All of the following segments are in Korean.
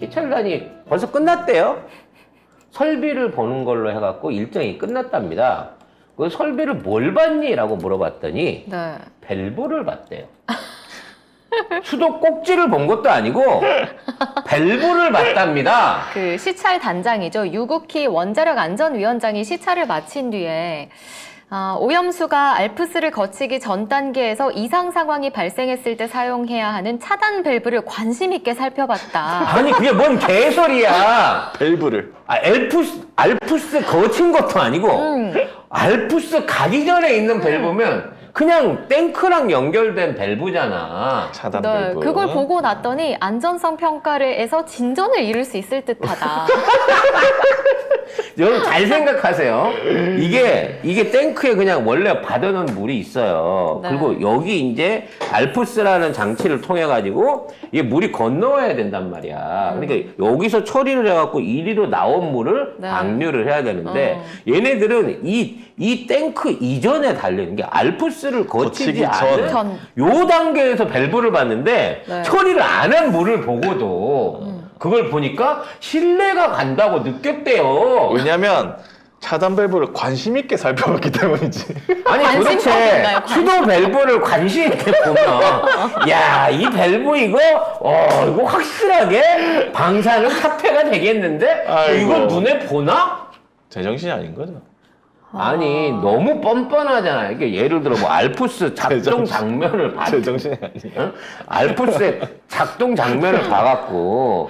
시찰단이 벌써 끝났대요. 설비를 보는 걸로 해갖고 일정이 끝났답니다. 그 설비를 뭘 봤니? 라고 물어봤더니 네. 밸브를 봤대요. 수도 꼭지를 본 것도 아니고 밸브를 봤답니다. 그 시찰 단장이죠. 유국희 원자력 안전위원장이 시찰을 마친 뒤에 오염수가 알프스를 거치기 전 단계에서 이상 상황이 발생했을 때 사용해야 하는 차단 밸브를 관심 있게 살펴봤다. 아니 그게 뭔 개소리야. 밸브를. 알프스 거친 것도 아니고 알프스 가기 전에 있는 밸브면 그냥 탱크랑 연결된 밸브잖아. 차단 네, 밸브. 그걸 보고 났더니 안전성 평가를해서 진전을 이룰 수 있을 듯하다. 여러분 잘 생각하세요. 이게 탱크에 그냥 원래 받아놓은 물이 있어요. 네. 그리고 여기 이제 알프스라는 장치를 통해 가지고 이게 물이 건너와야 된단 말이야. 그러니까 여기서 처리를 해갖고 이리로 나온 물을 네. 방류를 해야 되는데 얘네들은 이 탱크 이전에 달리는 게 알프스를 거치지 거치기 않은 전. 요 단계에서 밸브를 봤는데 네. 처리를 안 한 물을 보고도 그걸 보니까 신뢰가 간다고 느꼈대요. 왜냐면 차단 밸브를 관심 있게 살펴봤기 때문이지. 아니 도대체 관심법인가요? 수도 밸브를 관심 있게 보면 야, 이 밸브 이거 확실하게 방사능 차폐가 되겠는데 아이고. 이걸 눈에 보나? 제정신이 아닌 거죠. 아니 너무 뻔뻔하잖아요. 이게 예를 들어 뭐 알프스 작동 장면을 봤 제정신이 아니야. 어? 알프스의 작동 장면을 봐갖고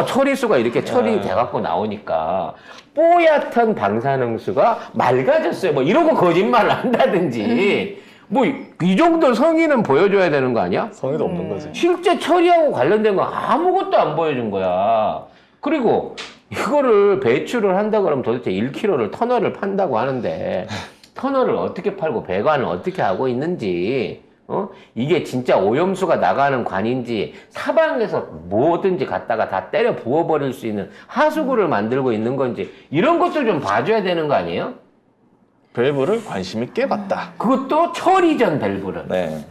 처리수가 이렇게 처리돼갖고 나오니까 뽀얗던 방사능수가 맑아졌어요. 뭐 이러고 거짓말을 한다든지 뭐 이 정도 성의는 보여줘야 되는 거 아니야? 성의도 없는 거지. 실제 처리하고 관련된 거 아무것도 안 보여준 거야. 그리고 이거를 배출을 한다 그러면 도대체 1km를 터널을 판다고 하는데 터널을 어떻게 팔고 배관을 어떻게 하고 있는지 이게 진짜 오염수가 나가는 관인지 사방에서 뭐든지 갖다가 다 때려 부어버릴 수 있는 하수구를 만들고 있는 건지 이런 것도 좀 봐줘야 되는 거 아니에요? 밸브를 관심 있게 봤다. 그것도 처리 전 밸브를. 네.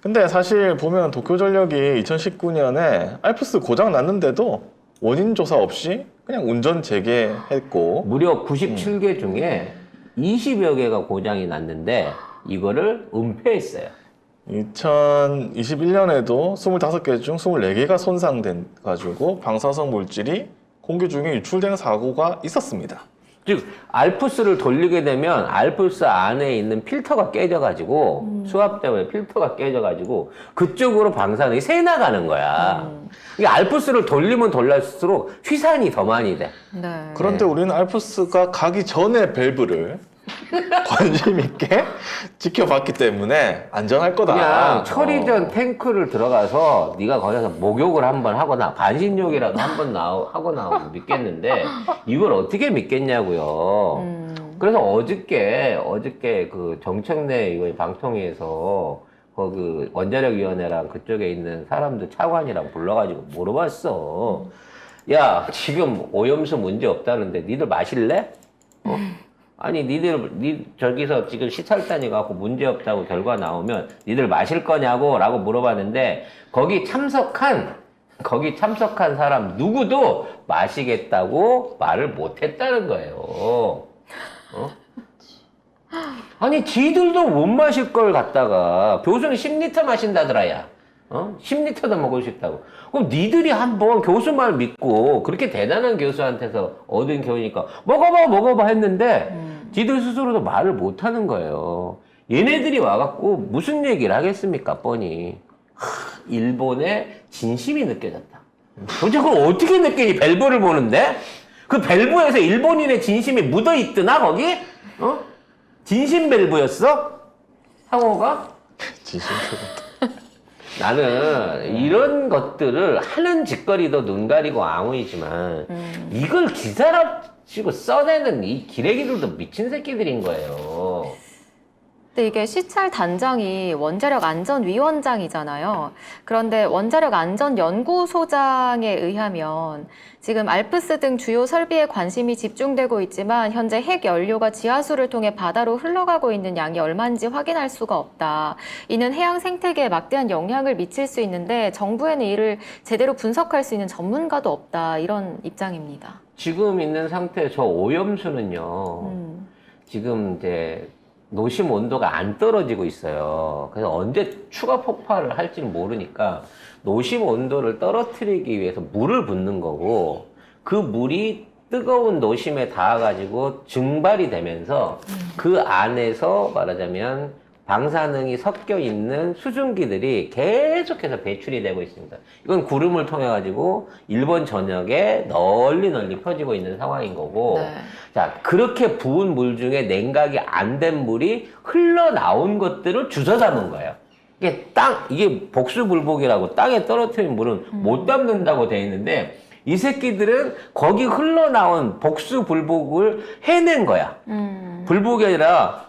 근데 사실 보면 도쿄전력이 2019년에 알프스 고장 났는데도 원인 조사 없이 그냥 운전 재개했고 무려 97개 중에 20여 개가 고장이 났는데 이거를 은폐했어요. 2021년에도 25개 중 24개가 손상된 가지고 방사성 물질이 공기 중에 유출되는 사고가 있었습니다. 즉 알프스를 돌리게 되면 알프스 안에 있는 필터가 깨져가지고 수압 때문에 필터가 깨져가지고 그쪽으로 방사능이 새 나가는 거야. 이게 알프스를 돌리면 돌릴수록 휘산이 더 많이 돼. 네. 그런데 우리는 알프스가 가기 전에 밸브를 관심 있게 지켜봤기 때문에 안전할 거다. 그냥 처리 전 탱크를 들어가서 네가 거기서 목욕을 한번 하거나 반신욕이라도 한번 하고 나오면 믿겠는데 이걸 어떻게 믿겠냐고요. 그래서 어저께 그 정청래 이거 방통위에서 그 원자력위원회랑 그쪽에 있는 사람들 차관이랑 불러가지고 물어봤어. 야, 지금 오염수 문제 없다는데 니들 마실래? 아니 저기서 지금 시찰단이 갖고 문제 없다고 결과 나오면 니들 마실 거냐고 라고 물어봤는데 거기 참석한 사람 누구도 마시겠다고 말을 못 했다는 거예요. 아니 지들도 못 마실 걸 갖다가 교수는 10리터 마신다더라 야. 10리터도 먹을 수 있다고. 그럼 니들이 한번 교수 말 믿고 그렇게 대단한 교수한테서 얻은 교훈이니까 먹어봐 했는데 지들 스스로도 말을 못 하는 거예요. 얘네들이 와갖고 무슨 얘기를 하겠습니까 뻔히. 일본의 진심이 느껴졌다. 도대체 그걸 어떻게 느끼니 밸브를 보는데? 그 밸브에서 일본인의 진심이 묻어있드나 거기? 진심 밸브였어? 상호가? 진심처럼. 나는 이런 것들을 하는 짓거리도 눈 가리고 아무이지만 이걸 기사랍시고 써내는 이 기레기들도 미친 새끼들인 거예요. 근데 이게 시찰 단장이 원자력 안전위원장이잖아요. 그런데 원자력 안전연구소장에 의하면 지금 알프스 등 주요 설비에 관심이 집중되고 있지만 현재 핵 연료가 지하수를 통해 바다로 흘러가고 있는 양이 얼마인지 확인할 수가 없다. 이는 해양 생태계에 막대한 영향을 미칠 수 있는데 정부에는 이를 제대로 분석할 수 있는 전문가도 없다. 이런 입장입니다. 지금 있는 상태 저 오염수는요. 지금 이제 노심 온도가 안 떨어지고 있어요. 그래서 언제 추가 폭발을 할지는 모르니까 노심 온도를 떨어뜨리기 위해서 물을 붓는 거고 그 물이 뜨거운 노심에 닿아가지고 증발이 되면서 그 안에서 말하자면 방사능이 섞여 있는 수증기들이 계속해서 배출이 되고 있습니다. 이건 구름을 통해 가지고 일본 전역에 널리 퍼지고 있는 상황인 거고, 네. 자 그렇게 부은 물 중에 냉각이 안 된 물이 흘러나온 것들을 주워 담은 거예요. 이게 복수불복이라고 땅에 떨어뜨린 물은 못 담는다고 돼 있는데 이 새끼들은 거기 흘러나온 복수불복을 해낸 거야. 불복이 아니라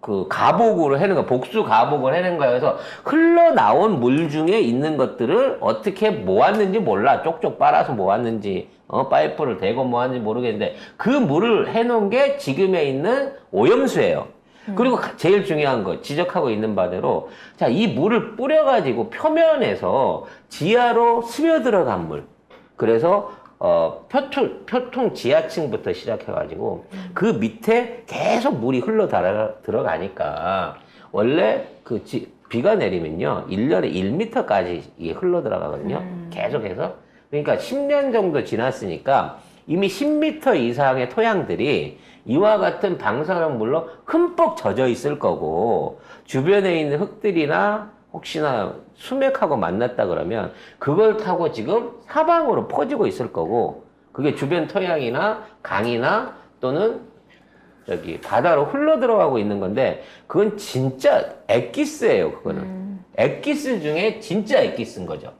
그 가복으로 해낸 거야. 복수 가복을 해낸 거야. 그래서 흘러나온 물 중에 있는 것들을 어떻게 모았는지 몰라. 쪽쪽 빨아서 모았는지 파이프를 대고 모았는지 모르겠는데 그 물을 해놓은 게 지금에 있는 오염수예요. 그리고 제일 중요한 거 지적하고 있는 바대로 자, 이 물을 뿌려가지고 표면에서 지하로 스며들어간 물. 그래서 표통 지하층부터 시작해가지고 그 밑에 계속 물이 들어가니까 원래 비가 내리면요 1년에 1m까지 이게 흘러 들어가거든요. 계속해서. 그러니까 10년 정도 지났으니까 이미 10m 이상의 토양들이 이와 같은 방사능 물로 흠뻑 젖어 있을 거고 주변에 있는 흙들이나 혹시나 수맥하고 만났다 그러면 그걸 타고 지금 사방으로 퍼지고 있을 거고 그게 주변 토양이나 강이나 또는 저기 바다로 흘러 들어가고 있는 건데 그건 진짜 엑기스예요. 그거는 엑기스 중에 진짜 엑기스인 거죠.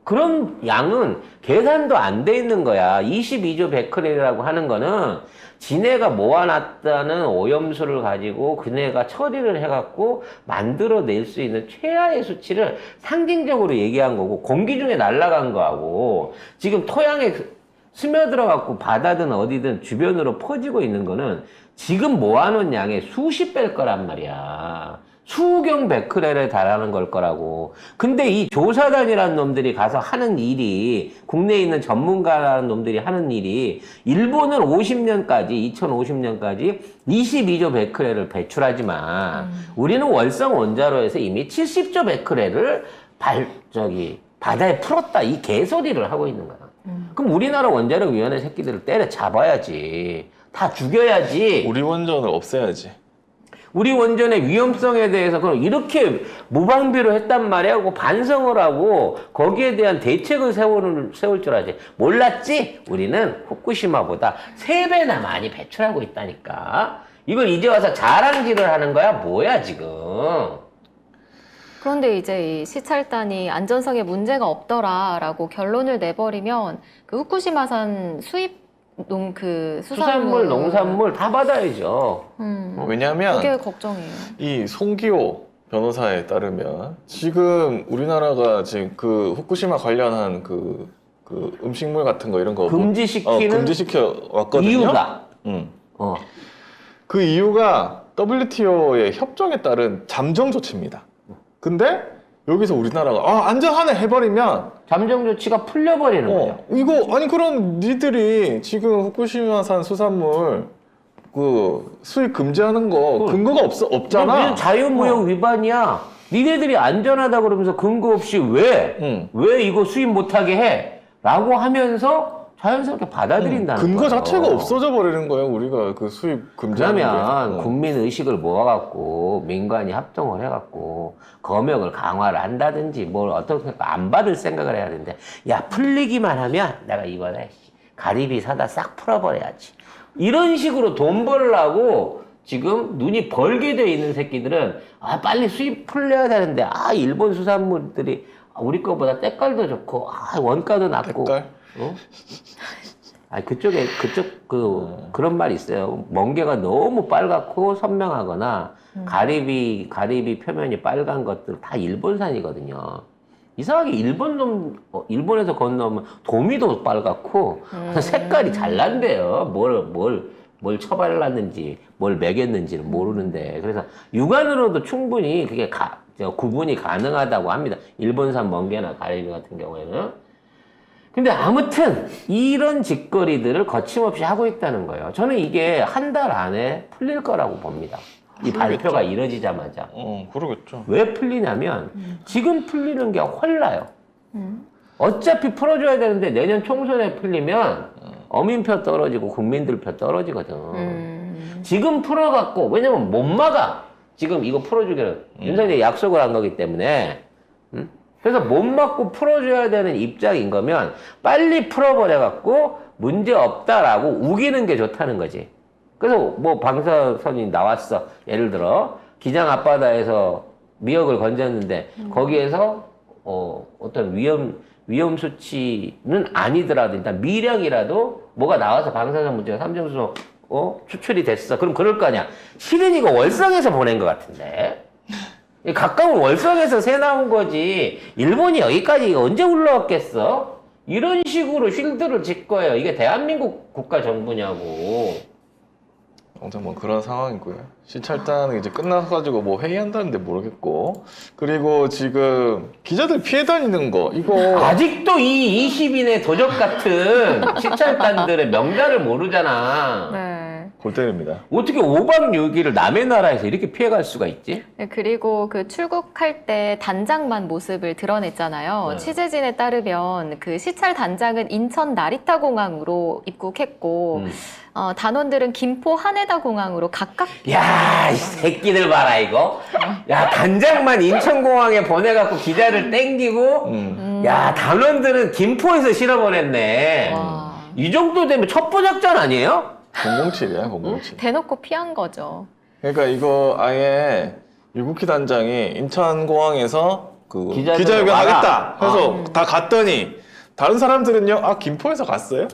그런 양은 계산도 안 돼 있는 거야. 22조 베크렐이라고 하는 거는 지네가 모아놨다는 오염수를 가지고 그네가 처리를 해갖고 만들어낼 수 있는 최하의 수치를 상징적으로 얘기한 거고 공기 중에 날아간 거하고 지금 토양에 스며들어갖고 바다든 어디든 주변으로 퍼지고 있는 거는 지금 모아놓은 양의 수십 배일 거란 말이야. 수경 베크렐에 달하는 걸 거라고. 근데 이 조사단이라는 놈들이 가서 하는 일이 국내에 있는 전문가라는 놈들이 하는 일이 일본은 2050년까지 22조 베크렐을 배출하지만 우리는 월성 원자로에서 이미 70조 베크렐을 바다에 풀었다 이 개소리를 하고 있는 거야. 그럼 우리나라 원자력위원회 새끼들을 때려 잡아야지. 다 죽여야지. 우리 원전을 없애야지. 우리 원전의 위험성에 대해서 그럼 이렇게 무방비로 했단 말이야. 하고 반성을 하고 거기에 대한 대책을 세울 줄 알지. 몰랐지? 우리는 후쿠시마보다 3배나 많이 배출하고 있다니까. 이걸 이제 와서 자랑질을 하는 거야? 뭐야 지금. 그런데 이제 이 시찰단이 안전성에 문제가 없더라라고 결론을 내버리면 그 후쿠시마산 수입 수산물, 농산물 다 받아야죠. 왜냐하면 그게 걱정이에요. 이 송기호 변호사에 따르면 지금 우리나라가 지금 그 후쿠시마 관련한 그 음식물 같은 거 이런 거 금지시켜 왔거든요. 이유가 그 이유가 WTO의 협정에 따른 잠정 조치입니다. 근데 여기서 우리나라가 안전하네 해버리면 잠정 조치가 풀려버리는 거예요. 이거 아니 그럼 니들이 지금 후쿠시마산 수산물 그 수입 금지하는 거 근거가 없잖아. 자유무역 위반이야. 니네들이 안전하다 그러면서 근거 없이 왜 이거 수입 못하게 해? 라고 하면서 자연스럽게 받아들인다는 근거 거예요. 자체가 없어져 버리는 거예요. 우리가 그 수입 금지하는 그러면 국민 의식을 모아갖고 민관이 합동을 해갖고 검역을 강화를 한다든지 뭘 어떻게 안 받을 생각을 해야 되는데 야 풀리기만 하면 내가 이번에 가리비 사다 싹 풀어버려야지. 이런 식으로 돈 벌려고 지금 눈이 벌게 돼 있는 새끼들은 빨리 수입 풀려야 되는데 일본 수산물들이 우리 거보다 때깔도 좋고 원가도 낮고 때깔? 아니 그쪽 그런 말이 있어요. 멍게가 너무 빨갛고 선명하거나 가리비 표면이 빨간 것들 다 일본산이거든요. 이상하게 일본에서 건너오면 도미도 빨갛고 색깔이 잘 난대요. 뭘 처발랐는지 뭘 먹였는지는 모르는데 그래서 육안으로도 충분히 그게 구분이 가능하다고 합니다. 일본산 멍게나 가리비 같은 경우에는. 근데 아무튼 이런 짓거리들을 거침없이 하고 있다는 거예요. 저는 이게 한 달 안에 풀릴 거라고 봅니다. 이 발표가 이뤄지자마자. 그러겠죠. 왜 풀리냐면 지금 풀리는 게 홀라요. 어차피 풀어줘야 되는데 내년 총선에 풀리면 어민표 떨어지고 국민들 표 떨어지거든. 지금 풀어갖고 왜냐면 못 막아. 지금 이거 풀어주기를 윤석열이 약속을 한 거기 때문에. 그래서 못 막고 풀어줘야 되는 입장인 거면 빨리 풀어버려갖고 문제 없다라고 우기는 게 좋다는 거지. 그래서 뭐 방사선이 나왔어. 예를 들어 기장 앞바다에서 미역을 건졌는데 거기에서 어떤 위험 수치는 아니더라도 일단 미량이라도 뭐가 나와서 방사선 문제가 삼중수소 추출이 됐어. 그럼 그럴 거 아니야. 실은 이거 월성에서 보낸 것 같은데. 가까운 월성에서 새 나온 거지. 일본이 여기까지 언제 올라왔겠어? 이런 식으로 쉴드를 질 거예요. 이게 대한민국 국가 정부냐고. 아무튼 뭐 그런 상황이고요. 시찰단은 이제 끝나가지고 뭐 회의한다는데 모르겠고. 그리고 지금 기자들 피해 다니는 거 이거 아직도 이 20인의 도적 같은 시찰단들의 명단을 모르잖아. 네. 골 때립니다. 어떻게 5박 6일을 남의 나라에서 이렇게 피해갈 수가 있지? 네, 그리고 그 출국할 때 단장만 모습을 드러냈잖아요. 네. 취재진에 따르면 그 시찰 단장은 인천 나리타 공항으로 입국했고 단원들은 김포 하네다 공항으로 각각. 야, 이 새끼들 봐라 이거. 야, 단장만 인천공항에 보내갖고 기자를 땡기고 야, 단원들은 김포에서 실어보냈네. 와. 이 정도 되면 첩보작전 아니에요? 007이야, 007. 대놓고 피한 거죠. 그러니까 이거 아예 유국희 단장이 인천공항에서 그 기자들을 기자회견 와라. 하겠다 해서 다 갔더니 다른 사람들은요, 아, 김포에서 갔어요?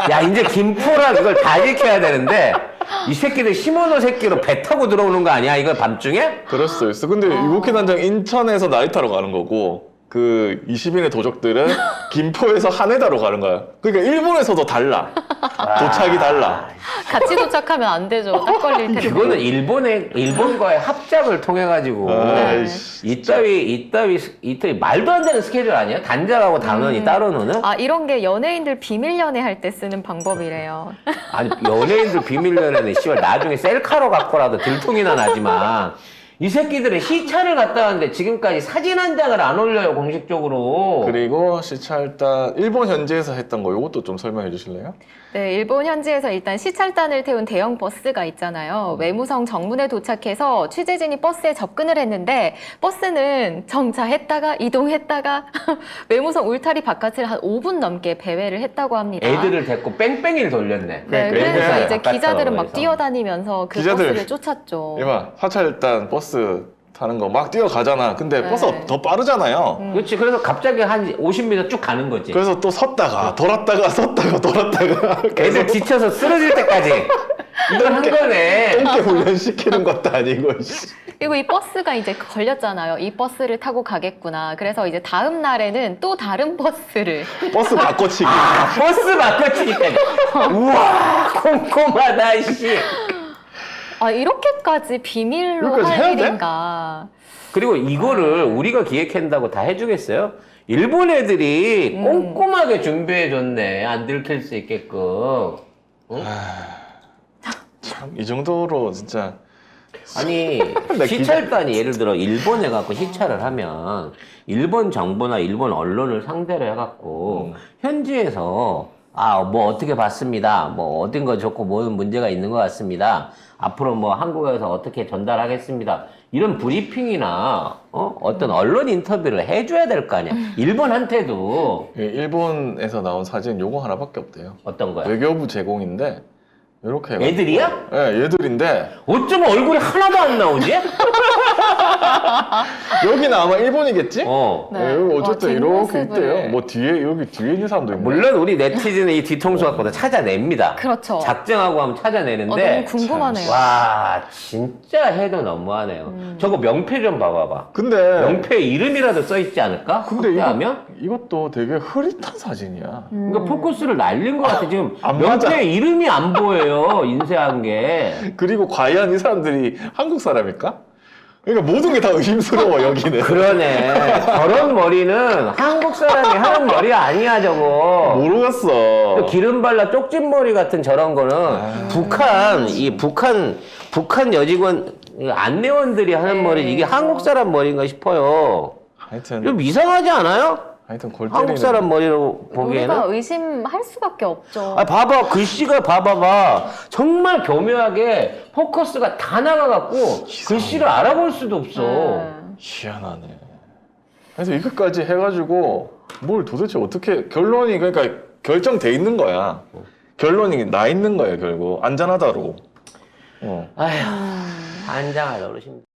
야, 이제 김포랑 이걸 다 지켜야 되는데 이 새끼들 시모노 새끼로 배 타고 들어오는 거 아니야? 이거 밤중에? 그럴 수도 있어. 근데 유국희 단장 인천에서 나리타로 가는 거고, 그 20인의 도적들은 김포에서 하네다로 가는 거야. 그러니까 일본에서도 달라. 도착이 달라. 같이 도착하면 안 되죠. 딱 걸릴 텐데. 그거는 일본과의 합작을 통해 가지고 아이씨, 이따위 말도 안 되는 스케줄 아니야? 단장하고 단원이 따로 노는? 아, 이런 게 연예인들 비밀 연애 할 때 쓰는 방법이래요. 아니 연예인들 비밀 연애는 씨발 나중에 셀카로 갖고라도 들통이나 나지만 이 새끼들은 시차를 갔다 왔는데 지금까지 사진 한 장을 안 올려요 공식적으로. 그리고 시찰단 일본 현지에서 했던 거 이것도 좀 설명해 주실래요? 네, 일본 현지에서 일단 시찰단을 태운 대형 버스가 있잖아요. 외무성 정문에 도착해서 취재진이 버스에 접근을 했는데 버스는 정차했다가 이동했다가 외무성 울타리 바깥을 한 5분 넘게 배회를 했다고 합니다. 애들을 데리고 뺑뺑이를 돌렸네. 네, 그러니까 그래서 이제 바깥으로 기자들은 막 해서. 뛰어다니면서 그 기자들. 버스를 쫓았죠. 이봐, 사찰단 버스 타는 거 막 뛰어가잖아. 근데 네. 버스가 더 빠르잖아요. 그렇지. 그래서 갑자기 한 50m 쭉 가는 거지. 그래서 또 섰다가 돌았다가 섰다가 돌았다가 애들 지쳐서 쓰러질 때까지 이걸 한 거네. 똥개 훈련시키는 것도 아니고 씨. 그리고 이 버스가 이제 걸렸잖아요. 이 버스를 타고 가겠구나. 그래서 이제 다음 날에는 또 다른 버스를. 버스 바꿔치기. 버스 바꿔치기까지. 우와 꼼꼼하다 씨. 아, 이렇게까지 비밀로 이렇게까지 할 해야 돼? 일인가. 그리고 이거를 우리가 기획한다고 다 해주겠어요? 일본 애들이 꼼꼼하게 준비해줬네. 안 들킬 수 있게끔. 어? 참 이 정도로 진짜 아니 시찰단이 예를 들어 일본에 갖고 시찰을 하면 일본 정부나 일본 언론을 상대로 해갖고 현지에서 뭐 어떻게 봤습니다. 뭐 어떤 거 좋고 뭐는 문제가 있는 것 같습니다. 앞으로 뭐 한국에서 어떻게 전달하겠습니다. 이런 브리핑이나 어떤 언론 인터뷰를 해줘야 될 거 아니야. 일본한테도 일본에서 나온 사진 요거 하나밖에 없대요. 어떤 거야? 외교부 제공인데 이렇게 해가지고. 애들이야? 네, 얘들인데 어쩌면 얼굴이 하나도 안 나오지? 여기는 아마 일본이겠지? 네. 여기 어쨌든 이렇게 뒷모습을. 있대요. 뭐 뒤에 여기 뒤에 있는 사람도 있네. 물론 우리 네티즌의 이 뒤통수 갖고도 찾아냅니다. 그렇죠. 작정하고 하면 찾아내는데 너무 궁금하네요. 와 진짜 해도 너무하네요. 저거 명패 좀 봐봐봐. 근데 명패 이름이라도 써 있지 않을까? 근데 하면 이것도 되게 흐릿한 사진이야. 그러니까 포커스를 날린 것 같아. 지금 안 명패 맞아. 이름이 안 보여요. 인쇄한 게. 그리고 과연 이 사람들이 한국 사람일까? 그러니까 모든 게 다 의심스러워 여기는. 그러네. 저런 머리는 한국 사람이 하는 머리 아니야 저거. 모르겠어. 또 기름 발라 쪽진 머리 같은 저런 거는 북한 여직원 안내원들이 하는 머리 이게 한국 사람 머리인가 싶어요. 하여튼 좀 이상하지 않아요? 골 한국 때리는. 사람 머리로 우리가 보기에는. 의심할 수밖에 없죠. 아 봐봐 글씨가 봐봐봐 정말 교묘하게 포커스가 다 나가갖고 글씨를 알아볼 수도 없어. 희한하네. 그래서 이것까지 해가지고 뭘 도대체 어떻게 결론이 그러니까 결정돼 있는 거야. 결론이 나 있는 거야 결국 안전하다로. 아휴 안장할 어르신.